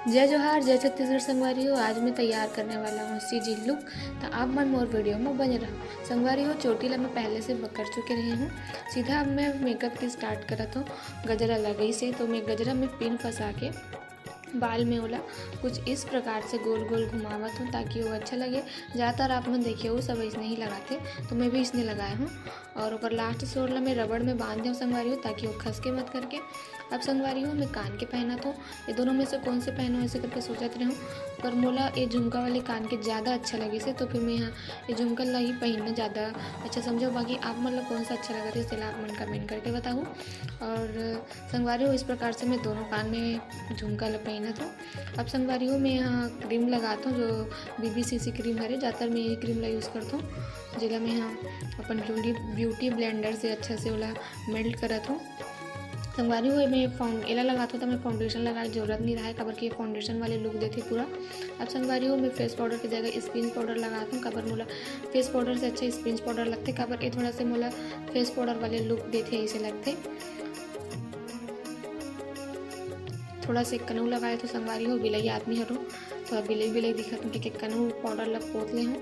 जय जोहार जय छत्तीसगढ़ संगवारी हो। आज मैं तैयार करने वाला हूँ सीजी लुक। तो आप मन मोर वीडियो में बने रहो संगवारी हो। चोटी ला मैं पहले से कर चुके रही हूँ। सीधा अब मैं मेकअप की स्टार्ट करत हूँ। गजरा लगई से तो मैं गजरा में पिन फंसा के बाल में ओला कुछ इस प्रकार से गोल गोल घुमावत हूँ ताकि वो अच्छा लगे। ज़्यादातर आप मन देखिए वो सब इसने ही लगाते, तो मैं भी इसने लगाया हूँ। और ऊपर लास्ट से ओला मैं रबड़ में बांध दूँ संगवारी हो ताकि वो खस के मत करके। अब संगवारी हो मैं कान के पहना तो ये दोनों में से कौन से पहनो ऐसे करके सोचत रही हूँ, पर मोला ये झुमका वाले कान के ज़्यादा अच्छा लगे से तो फिर मैं यहाँ ये झुमका ला ही पहनना ज़्यादा अच्छा समझो। बाकी आप मतलब कौन सा अच्छा लगा था इसलिए आप मन कमेंट करके बताओ। और संगवारी हो इस प्रकार से मैं दोनों कान में झुमका ला पहना था। अब संगवारी हो मैं यहाँ क्रीम लगाता हूँ जो BBCC क्रीम है। ज़्यादातर मैं यही क्रीम ला यूज़ करता हूँ जिला मैं यहाँ अपन ब्यूटी ब्लेंडर से अच्छा से वाला मेल्ट करत हूँ। संगवारी हो मैं एला लगाता हूँ तो मैं फाउंडेशन लगाए जरूरत नहीं रहा है काबर कि ये फाउंडेशन वाले लुक देते पूरा। अब संगवारी हो मैं फेस पाउडर की जगह स्पंज पाउडर लगाता हूँ काबर मोला फेस पाउडर से अच्छा स्पंज पाउडर लगते काबर ये थोड़ा से मोला फेस पाउडर वाले लुक देते ऐसे लगते। थोड़ा से कनऊ लगाए तो संगवारी हो बिलई आदमी हरो थोड़ा बिलई दिखत हूँ कि कनऊ पाउडर ला पोत ले हूँ।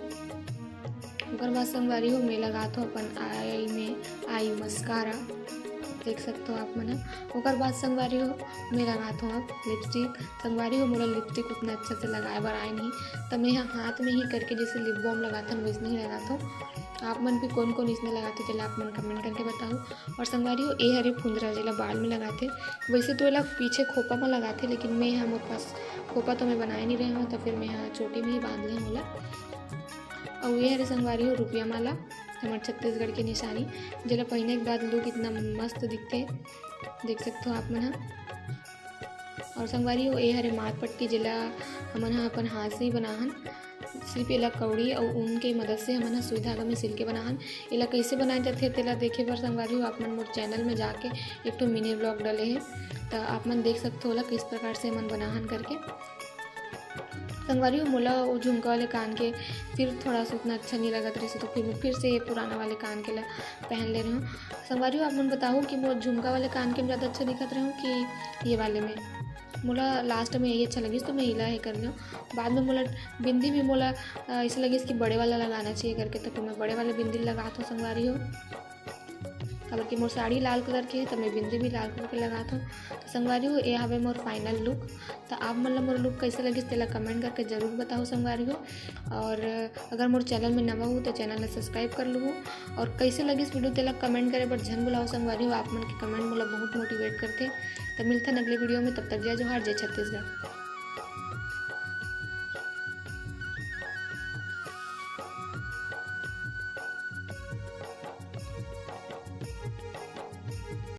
ओकर बाद संगवारी हो मैं लगाता हूँ अपन आई में आई मस्कारा देख सकते हो आप मन। ओकर बाद संगवारी हो मैं लगाता हूँ अब लिपस्टिक। संगवारी हो मोला लिपस्टिक उतना अच्छा से लगाए बर आए नहीं तो मैं यहाँ हाथ में ही करके जैसे लिप बाम लगाता हूँ वैसे नहीं लगाता हूँ। आप मन भी कौन कौन इसमें लगाते चला आप मन कमेंट करके बताओ। और संगवारी हो ये हरे फुंदरा जिला बाल में लगाते, वैसे तो ये पीछे खोपा में लगाते लेकिन मैं यहाँ मेरे पास खोपा तो मैं बनाए नहीं रही हूँ तो फिर मैं यहाँ चोटी में ही बांध ली मोला। और ये हरे संगवारी हो रुपया माला हमारे छत्तीसगढ़ की निशानी जिला पहनने के बाद लोग इतना मस्त दिखते देख सकते हो आप मन। और संगवारी हो ये हरे माथ पट्टी जिला हमन अपन हाथ से ही बनाहन। सिर्फ एला कौड़ी और ऊन के मदद से हमन सुई धागा में सिल के बनाहन। एला कैसे बनाए जाते तेला देखे बर संगवारी हो आप मन मोर चैनल में जाके एक तो मिनी ब्लॉग डले हैं तो आप मन देख सकते हो किस प्रकार से हमन बनाहन करके। संगवारी हो मोला वो झुमका वाले कान के फिर थोड़ा सा उतना अच्छा नहीं लगा रही से तो फिर मैं फिर से ये पुराना वाले कान के ला पहन ले रही हूँ। संगवारी हो आप मन बताओ कि वो झुमका वाले कान के में ज़्यादा अच्छा दिखत रहे हूँ कि ये वाले में। मोला लास्ट में यही अच्छा लगी तो मैं हिला है कर लियो। बाद में मोला बिंदी भी मोला ऐसा लगी कि बड़े वाला लगाना चाहिए करके तो फिर मैं बड़े वाले बिंदी लगाता हूँ संगवारी हो। काबर कि मोर साड़ी लाल कलर की है तो मैं बिंदी भी लाल कलर के लगाता हूँ। तो संगवारी हो ये हवे मोर फाइनल लुक। तो आप मन मोर लुक कैसे लगी तेला कमेंट करके जरूर बताओ संगवारी हो। और अगर मोर चैनल में नवा हो तो चैनल ला सब्सक्राइब कर लूँ। और कैसे लगी इस वीडियो तेला कमेंट करे पर झन बुलाओ संगवारी हो। आप मन के कमेंट मोला बहुत मोटिवेट करते। तो मिलता अगले वीडियो में, तब तक जय जोहार जय छत्तीसगढ़।